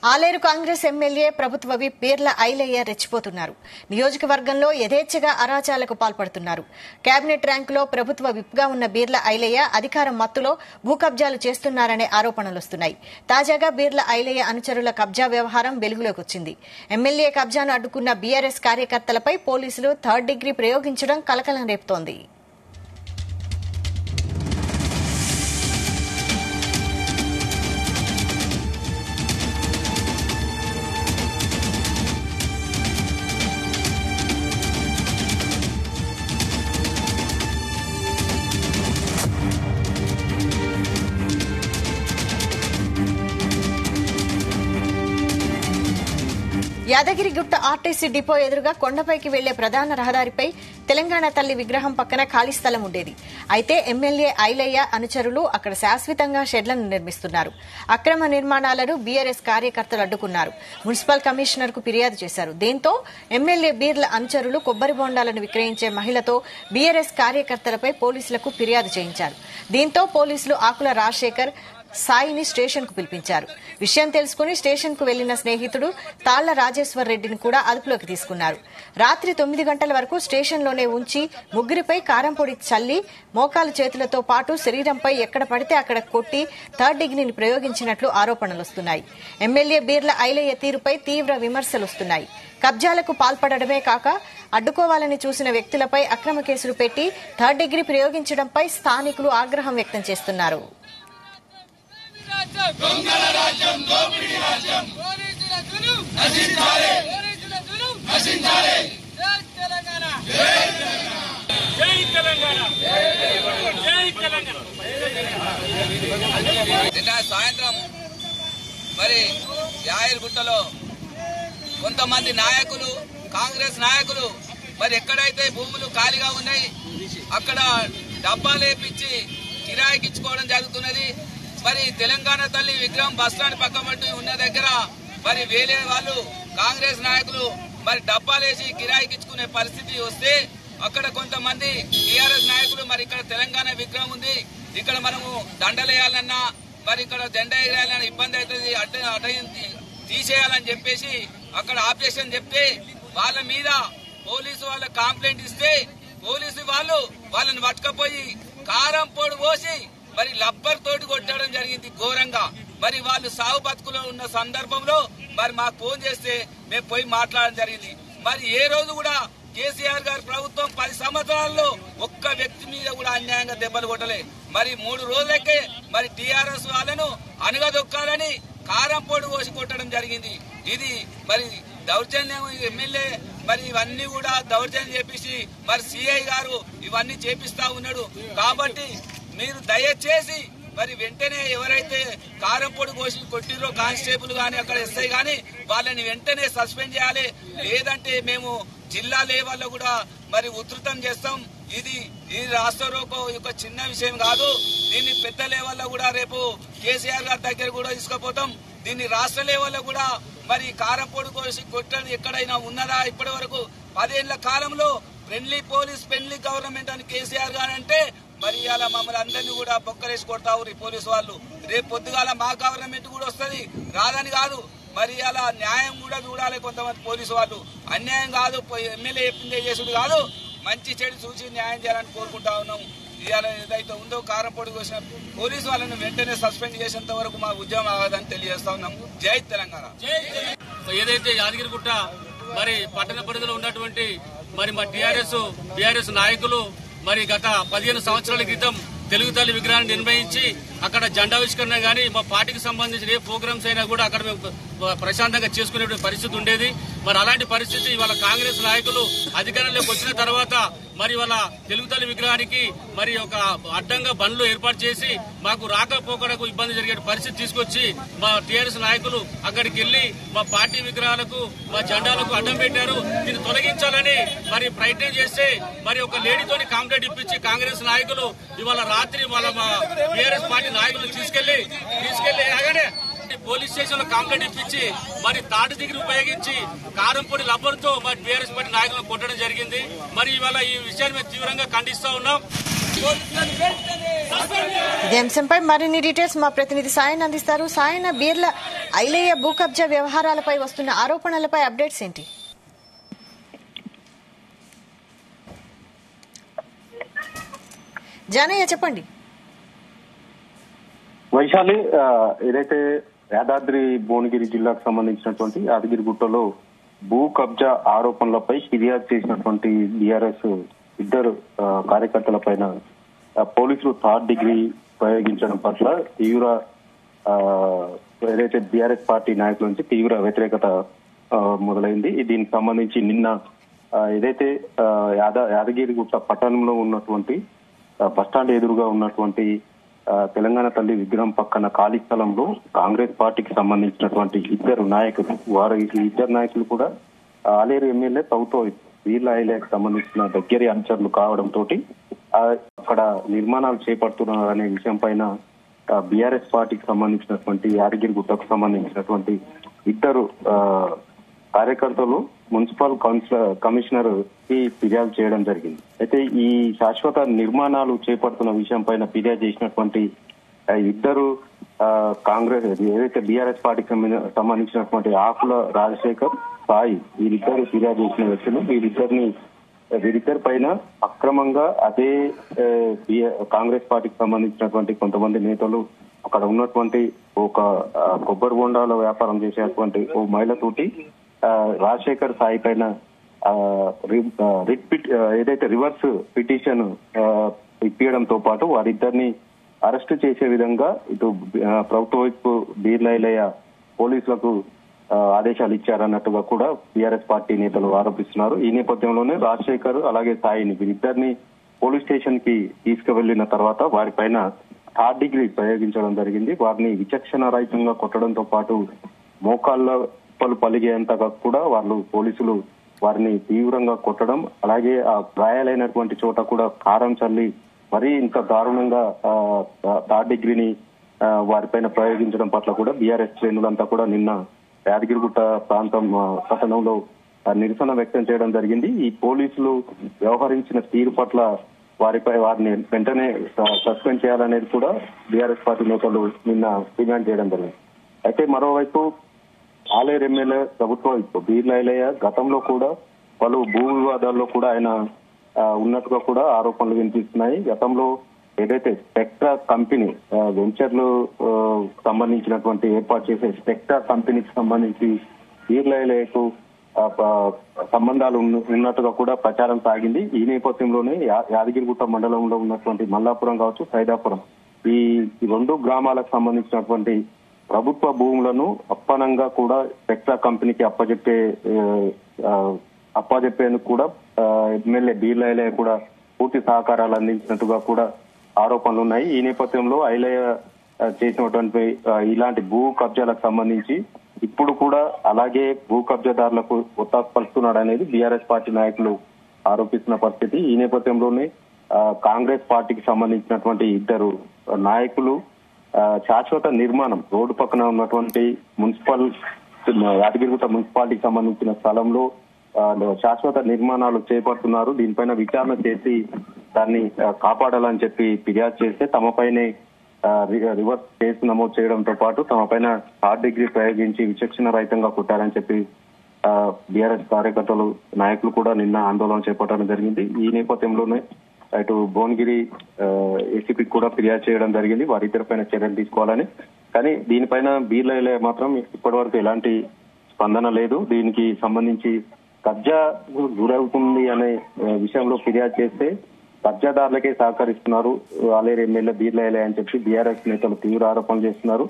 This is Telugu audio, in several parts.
ఆలేరు కాంగ్రెస్ ఎమ్మెల్యే ప్రభుత్వ విప్ బీర్ల ఐలయ్య రెచ్చిపోతున్నారు. నియోజకవర్గంలో యథేచ్ఛగా అరాచకాలకు పాల్పడుతున్నారు. కేబినెట్ ర్యాంకులో ప్రభుత్వ విప్గా ఉన్న బీర్ల ఐలయ్య అధికారం మత్తులో భూ కబ్జాలు చేస్తున్నారనే ఆరోపణలొస్తున్నాయి. తాజాగా బీర్ల ఐలయ్య అనుచరుల కబ్జా వ్యవహారం వెలుగులోకి వచ్చింది. ఎమ్మెల్యే కబ్జాను అడ్డుకున్న బీఆర్ఎస్ కార్యకర్తలపై పోలీసులు థర్డ్ డిగ్రీ ప్రయోగించడం కలకలం రేపుతోంది. యాదగిరిగుట్ట ఆర్టీసీ డిపో ఎదురుగా కొండపైకి వెళ్లే ప్రధాన రహదారిపై తెలంగాణ తల్లి విగ్రహం పక్కన ఖాళీ స్థలం ఉండేది. అయితే ఎమ్మెల్యే ఐలయ్య అనుచరులు అక్కడ శాశ్వతంగా షెడ్లను నిర్మిస్తున్నారు. అక్రమ నిర్మాణాలను బీఆర్ఎస్ కార్యకర్తలు అడ్డుకున్నారు. మున్సిపల్ కమిషనర్ కు ఫిర్యాదు చేశారు. దీంతో ఎమ్మెల్యే బీర్ల అనుచరులు కొబ్బరి బొండాలను విక్రయించే మహిళతో బీఆర్ఎస్ కార్యకర్తలపై పోలీసులకు ఫిర్యాదు చేయించారు. దీంతో పోలీసులు ఆకుల రాజశేఖర్ సాయిని స్టేషన్ కు పిలిపించారు. విషయం తెలుసుకుని స్టేషన్ కు వెళ్లిన స్నేహితుడు తాళ్ల రాజేశ్వర్ రెడ్డిని కూడా అదుపులోకి తీసుకున్నారు. రాత్రి 9 గంటల వరకు స్టేషన్లోనే ఉంచి ముగ్గురిపై కారంపొడి చల్లి మోకాలు చేతులతో పాటు శరీరంపై ఎక్కడ పడితే అక్కడ కొట్టి థర్డ్ డిగ్రీని ప్రయోగించినట్లు ఆరోపణలొస్తున్నాయి. ఎమ్మెల్యే బీర్ల ఐలయ్య తీరుపై తీవ్ర విమర్శలొస్తున్నాయి. కబ్జాలకు పాల్పడడమే కాక అడ్డుకోవాలని చూసిన వ్యక్తులపై అక్రమ కేసులు పెట్టి థర్డ్ డిగ్రీ ప్రయోగించడంపై స్థానికులు ఆగ్రహం వ్యక్తం చేస్తున్నారు. దొంగల రాజ్యం దోపిడీ రాజ్యం పోలీసులను నశించాలి పోలీసులను నశించాలి జై తెలంగాణ జై తెలంగాణ జై తెలంగాణ నిన్న సాయంత్రం మరి యాదగిరిగుట్టలో కొంతమంది నాయకులు కాంగ్రెస్ నాయకులు మరి ఎక్కడైతే భూములు ఖాళీగా ఉన్నాయి అక్కడ డబ్బాలేపించి కిరాయికి ఇచ్చుకోవడం జరుగుతున్నది. మరి తెలంగాణ తల్లి విగ్రహం బస్టాండ్ పక్కమట్టు ఉన్న దగ్గర మరి వేరే వాళ్ళు కాంగ్రెస్ నాయకులు మరి డబ్బాలేసి కిరాయికి ఇచ్చుకునే పరిస్థితి వస్తే అక్కడ కొంతమంది టీఆర్ఎస్ నాయకులు మరి ఇక్కడ తెలంగాణ విగ్రహం ఉంది, ఇక్కడ మనము దండలేయాలన్నా మరి ఇక్కడ జెండా ఎగరేయాలన్నా ఇబ్బంది అవుతుంది, అడ్డ తీసేయాలని చెప్పేసి అక్కడ ఆపేషన్ చెప్తే వాళ్ళ మీద పోలీసు వాళ్ళ కంప్లైంట్ ఇస్తే పోలీసు వాళ్ళు వాళ్ళని పట్టుకపోయి కారం పొడి పోసి మరి లబ్బర్ తోటి కొట్టడం జరిగింది ఘోరంగా. మరి వాళ్ళు సాగు బతుకులో ఉన్న సందర్భంలో మరి మాకు ఫోన్ చేస్తే మేము పోయి మాట్లాడడం జరిగింది. మరి ఏ రోజు కూడా కేసీఆర్ గారి ప్రభుత్వం 10 సంవత్సరాల్లో ఒక్క వ్యక్తి మీద కూడా అన్యాయంగా దెబ్బలు కొట్టలే. మరి 3 రోజులకే మరి టీఆర్ఎస్ వాళ్ళను అణగదొక్కాలని కారం పొడి పోసి కొట్టడం జరిగింది. ఇది మరి దౌర్జన్యం ఎమ్మెల్యే మరి ఇవన్నీ కూడా దౌర్జన్యం చేపించి మరి సిఐ గారు ఇవన్నీ చేపిస్తా ఉన్నాడు. కాబట్టి మీరు దయచేసి మరి వెంటనే ఎవరైతే కారం పొడి కోసి కొట్టిరో కానిస్టేబుల్ గాని అక్కడ ఎస్ఐ గాని వాళ్ళని వెంటనే సస్పెండ్ చేయాలి. లేదంటే మేము జిల్లా లెవెల్లో కూడా మరి ఉధృతం చేస్తాం. ఇది రాష్ట్ర రోకో ఒక చిన్న విషయం కాదు. దీన్ని పెద్ద లెవెల్లో కూడా రేపు కేసీఆర్ గారి దగ్గర కూడా తీసుకుపోతాం. దీన్ని రాష్ట్ర లెవెల్లో కూడా మరి కారం పొడి కోసి కొట్టడం ఎక్కడైనా ఉన్నదా? ఇప్పటి వరకు 10 ఏళ్ల కాలంలో ఫ్రెండ్లీ పోలీస్ ఫ్రెండ్లీ గవర్నమెంట్ అని కేసీఆర్ గారు అంటే మరి ఇలా మమ్మల్ని అందరినీ కూడా బొక్కలేసి కొడతావు పోలీసు వాళ్ళు. రేపు పొద్దుగాల మా గవర్నమెంట్ కూడా వస్తుంది, రాదని కాదు. మరి అలా న్యాయం కూడా చూడాలి. కొంతమంది పోలీసు వాళ్ళు అన్యాయం కాదు, ఎమ్మెల్యే చెప్పిందే చేసుడు కాదు, మంచి చెడు చూసి న్యాయం చేయాలని కోరుకుంటా ఉన్నాం. ఇవాళ ఏదైతే ఉందో కారం పొడి కోసిన పోలీసు వాళ్ళని వెంటనే సస్పెండ్ చేసేంత వరకు మా ఉద్యమం ఆగదని తెలియజేస్తా ఉన్నాం. జై తెలంగాణ. ఏదైతే యాదగిరిగుట్ట మరి పట్టణ పరిధిలో ఉన్నటువంటి మరి మా టీఆర్ఎస్ నాయకులు మరి గత 15 సంవత్సరాల క్రితం తెలుగు తల్లి విగ్రహాన్ని నిర్వహించి అక్కడ జెండావిష్కరణ గానీ మా పార్టీకి సంబంధించిన ఏ ప్రోగ్రామ్స్ అయినా కూడా అక్కడ మేము ప్రశాంతంగా చేసుకునే పరిస్థితి ఉండేది. మరి అలాంటి పరిస్థితి ఇవాళ కాంగ్రెస్ నాయకులు అధికారంలోకి వచ్చిన తర్వాత మరి వాళ్ళ తెలుగు తల్లి విగ్రహానికి మరి ఒక అడ్డంగా బండ్లు ఏర్పాటు చేసి మాకు రాకపోకడకు ఇబ్బంది జరిగే పరిస్థితి తీసుకొచ్చి మా టీఆర్ఎస్ నాయకులు అక్కడికి వెళ్లి మా పార్టీ విగ్రహాలకు మా జెండాలకు అడ్డం పెట్టారు. దీన్ని తొలగించాలని మరి ప్రయత్నం చేస్తే మరి ఒక లేడీతోని కాంప్లైంట్ ఇప్పించి కాంగ్రెస్ నాయకులు ఇవాళ రాత్రి వాళ్ళ మా టీఆర్ఎస్ పార్టీ నాయకులు తీసుకెళ్లి ఆగానే పోలీస్ స్టేషన్ లో కంప్లైంట్ ఇప్పించి మరి తాటి దగ్గర ఉపయోగించి కారంపొడి లబ్బర్తో మరి టీఆర్ఎస్ పార్టీ నాయకులను కొట్టడం జరిగింది. మరి ఇవాళ ఈ విషయాన్ని మేము తీవ్రంగా ఖండిస్తా ఉన్నాం. పోలీసులను వెంటనే ఇదే అంశంపై మరిన్ని డీటెయిల్స్ మా ప్రతినిధి సాయన్ అందిస్తారు. సాయన, బీర్ల ఐలయ్య భూ కబ్జా వ్యవహారాలపై వస్తున్న ఆరోపణలపై అప్డేట్స్ ఏంటి? జానయ్య చెప్పండి. వైశాలి, ఏదైతే యాదాద్రి భువనగిరి జిల్లాకు సంబంధించినటువంటి యాదగిరిగుట్టలో భూ కబ్జా ఆరోపణలపై ఫిర్యాదు చేసినటువంటి బీఆర్ఎస్ ఇద్దరు కార్యకర్తల పైన పోలీసులు థర్డ్ డిగ్రీ ప్రయోగించడం పట్ల తీవ్ర ఏదైతే బీఆర్ఎస్ పార్టీ నాయకుల నుంచి తీవ్ర వ్యతిరేకత మొదలైంది. దీనికి సంబంధించి నిన్న ఏదైతే యాదగిరిగుట్ట పట్టణంలో ఉన్నటువంటి బస్టాండ్ ఎదురుగా ఉన్నటువంటి తెలంగాణ తల్లి విగ్రహం పక్కన ఖాళీ స్థలంలో కాంగ్రెస్ పార్టీకి సంబంధించినటువంటి ఇద్దరు నాయకులు, వారు ఈ ఇద్దరు నాయకులు కూడా ఆలేరు ఎమ్మెల్యే తౌతో బీర్ల ఐలయ్యకు సంబంధించిన దగ్గరి అనుచరులు కావడంతో అక్కడ నిర్మాణాలు చేపడుతున్నారనే విషయం పైన బీఆర్ఎస్ పార్టీకి సంబంధించినటువంటి యాదగిరిగుట్టకు సంబంధించినటువంటి ఇద్దరు కార్యకర్తలు మున్సిపల్ కమిషనర్ కి ఫిర్యాదు చేయడం జరిగింది. అయితే ఈ శాశ్వత నిర్మాణాలు చేపడుతున్న విషయం పైన ఫిర్యాదు చేసినటువంటి ఇద్దరు కాంగ్రెస్ ఏదైతే బీఆర్ఎస్ పార్టీకి సంబంధించినటువంటి ఆకుల రాజశేఖర్, సాయి, వీరిద్దరు ఫిర్యాదు చేసిన వ్యక్తులు. వీరిద్దరి పైన అక్రమంగా అదే కాంగ్రెస్ పార్టీకి సంబంధించినటువంటి కొంతమంది నేతలు అక్కడ ఉన్నటువంటి ఒక కొబ్బరి బొండాల వ్యాపారం చేసేటువంటి ఓ మహిళతోటి రాజశేఖర్ సాయి పైన ఏదైతే రివర్స్ పిటిషన్ ఇప్పించడంతో పాటు వారిద్దరిని అరెస్ట్ చేసే విధంగా ఇటు ప్రభుత్వ వైపు బీర్ల ఐలయ్య పోలీసులకు ఆదేశాలు ఇచ్చారన్నట్టుగా కూడా బీఆర్ఎస్ పార్టీ నేతలు ఆరోపిస్తున్నారు. ఈ నేపథ్యంలోనే రాజశేఖర్ అలాగే సాయిని వీరిద్దరిని పోలీస్ స్టేషన్ కి తీసుకువెళ్లిన తర్వాత వారిపైన థర్డ్ డిగ్రీ ప్రయోగించడం జరిగింది. వారిని విచక్షణ రహితంగా కొట్టడంతో పాటు మోకాళ్ళ పలిగేంతగా కూడా పోలీసులు వారిని తీవ్రంగా కొట్టడం, అలాగే ఆ గాయాలైనటువంటి చోట కూడా కారం చల్లి మరీ ఇంత దారుణంగా థర్డ్ డిగ్రీని వారిపైన ప్రయోగించడం పట్ల కూడా బీఆర్ఎస్ శ్రేణులంతా కూడా నిన్న యాదగిరిగుట్ట పట్టణంలో నిరసన వ్యక్తం చేయడం జరిగింది. ఈ పోలీసులు వ్యవహరించిన తీరు పట్ల వారిని వెంటనే సస్పెండ్ చేయాలనేది కూడా బీఆర్ఎస్ పార్టీ నేతలు నిన్న డిమాండ్ చేయడం జరిగింది. అయితే మరోవైపు ఆలేరు ఎమ్మెల్యే ప్రభుత్వ బీర్ల ఐలయ్య గతంలో కూడా పలు భూ వివాదాల్లో కూడా ఆయన ఉన్నట్టుగా కూడా ఆరోపణలు వినిపిస్తున్నాయి. గతంలో ఏదైతే స్పెక్ట్రా కంపెనీ వెంచర్లు సంబంధించినటువంటి ఏర్పాటు చేసే స్పెక్ట్రా కంపెనీకి సంబంధించి బీర్ల ఐలయ్యకు సంబంధాలు ఉన్నట్టుగా కూడా ప్రచారం సాగింది. ఈ నేపథ్యంలోనే యాదగిరిగుట్ట మండలంలో ఉన్నటువంటి మల్లాపురం కావచ్చు, సైదాపురం ఈ రెండు గ్రామాలకు సంబంధించినటువంటి ప్రభుత్వ భూములను అప్పనంగా కూడా స్పెక్ట్రా కంపెనీకి అప్పజెప్పేందుకు కూడా ఎమ్మెల్యే బీర్ల ఐలయ్య కూడా పూర్తి సహకారాలు అందించినట్టుగా కూడా ఆరోపణలు ఉన్నాయి. ఈ నేపథ్యంలో ఐలయ్య చేసినటువంటి ఇలాంటి భూ కబ్జాలకు సంబంధించి ఇప్పుడు కూడా అలాగే భూ కబ్జాదారులకు ఒత్తాసు పలుకుతున్నాడు అనేది బీఆర్ఎస్ పార్టీ నాయకులు ఆరోపిస్తున్న పరిస్థితి. ఈ నేపథ్యంలోనే కాంగ్రెస్ పార్టీకి సంబంధించినటువంటి ఇద్దరు నాయకులు శాశ్వత నిర్మాణం రోడ్డు పక్కన ఉన్నటువంటి యాదగిరిగుట్ట మున్సిపాలిటీకి సంబంధించిన స్థలంలో శాశ్వత నిర్మాణాలు చేపడుతున్నారు. దీనిపైన విచారణ చేసి దాన్ని కాపాడాలని చెప్పి ఫిర్యాదు చేస్తే తమపైనే రివర్స్ కేసు నమోదు చేయడంతో పాటు తమపైన థర్డ్ డిగ్రీ ప్రయోగించి విచక్షణ రహితంగా కొట్టారని చెప్పి బీఆర్ఎస్ కార్యకర్తలు నాయకులు కూడా నిన్న ఆందోళన చేపట్టడం జరిగింది. ఈ నేపథ్యంలోనే ఇటు భువనగిరి ఏసీపీకి కూడా ఫిర్యాదు చేయడం జరిగింది వారిద్దరిపైన చర్యలు తీసుకోవాలని. కానీ దీనిపైన బీర్ల ఐలయ్య మాత్రం ఇప్పటి వరకు ఎలాంటి స్పందన లేదు. దీనికి సంబంధించి కబ్జా గురవుతుంది అనే విషయంలో ఫిర్యాదు చేస్తే కబ్జాదారులకే సహకరిస్తున్నారు ఆలేరు ఎమ్మెల్యే బీర్ల ఐలయ్య అని చెప్పి బీఆర్ఎస్ నేతలు తీవ్ర ఆరోపణలు చేస్తున్నారు.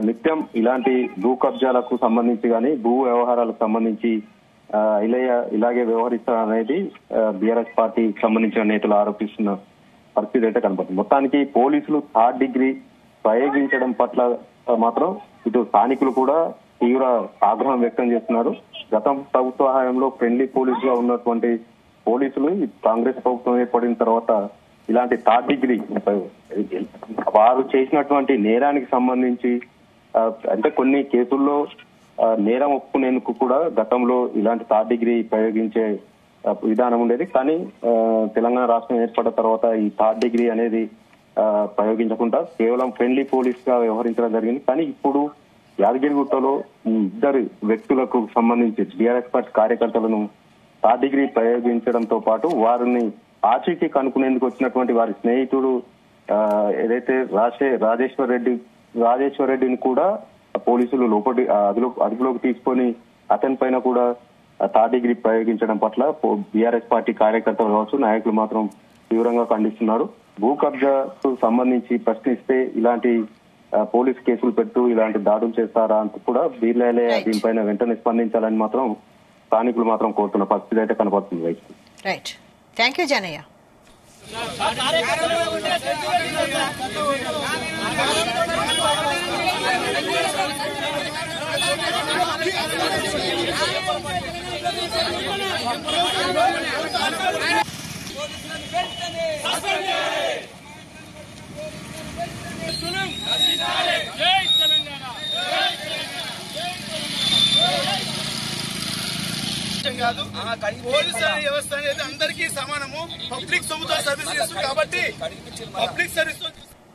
నిత్యం ఇలాంటి భూ కబ్జాలకు సంబంధించి కానీ భూ వ్యవహారాలకు సంబంధించి ఐలయ్య ఇలాగే వ్యవహరిస్తారనేది బీఆర్ఎస్ పార్టీకి సంబంధించిన నేతలు ఆరోపిస్తున్న పరిస్థితి అయితే కనపడుతుంది. మొత్తానికి పోలీసులు థర్డ్ డిగ్రీ ప్రయోగించడం పట్ల మాత్రం ఇటు స్థానికులు కూడా తీవ్ర ఆగ్రహం వ్యక్తం చేస్తున్నారు. గత ప్రభుత్వ హయాంలో ఫ్రెండ్లీ పోలీసుగా ఉన్నటువంటి పోలీసులు కాంగ్రెస్ ప్రభుత్వం ఏర్పడిన తర్వాత ఇలాంటి థర్డ్ డిగ్రీ వారు చేసినటువంటి నేరానికి సంబంధించి అంటే కొన్ని కేసుల్లో నేరం ఒప్పుకునేందుకు కూడా గతంలో ఇలాంటి థర్డ్ డిగ్రీ ప్రయోగించే విధానం ఉండేది. కానీ తెలంగాణ రాష్ట్రం ఏర్పడిన తర్వాత ఈ థర్డ్ డిగ్రీ అనేది ప్రయోగించకుండా కేవలం ఫ్రెండ్లీ పోలీస్ గా వ్యవహరించడం జరిగింది. కానీ ఇప్పుడు యాదగిరిగుట్టలో ఈ ఇద్దరు వ్యక్తులకు సంబంధించి టీఆర్ఎస్ పార్టీ కార్యకర్తలను థర్డ్ డిగ్రీ ప్రయోగించడంతో పాటు వారిని ఆచూకీ కనుక్కునేందుకు వచ్చినటువంటి వారి స్నేహితుడు ఏదైతే రాజేశ్వర్ రెడ్డిని కూడా పోలీసులు లోపలి అదుపులోకి తీసుకొని అతని పైన కూడా థర్డ్ డిగ్రీ ప్రయోగించడం పట్ల బీఆర్ఎస్ పార్టీ కార్యకర్తలు కావచ్చు, నాయకులు మాత్రం తీవ్రంగా ఖండిస్తున్నారు. భూ కబ్జాకు సంబంధించి ప్రశ్నిస్తే ఇలాంటి పోలీసు కేసులు పెట్టు ఇలాంటి దాడులు చేస్తారా అంటూ కూడా బీర్లాలే దీనిపైన వెంటనే స్పందించాలని మాత్రం స్థానికులు మాత్రం కోరుతున్న పరిస్థితి అయితే కనపడుతుంది. Right, thank you Janaiah. కాదు, పోలీసు వ్యవస్థ అనేది అందరికీ సమానము. పబ్లిక్ సొమ్ముతో సర్వీస్ చేస్తుంది కాబట్టి పబ్లిక్ సర్వీస్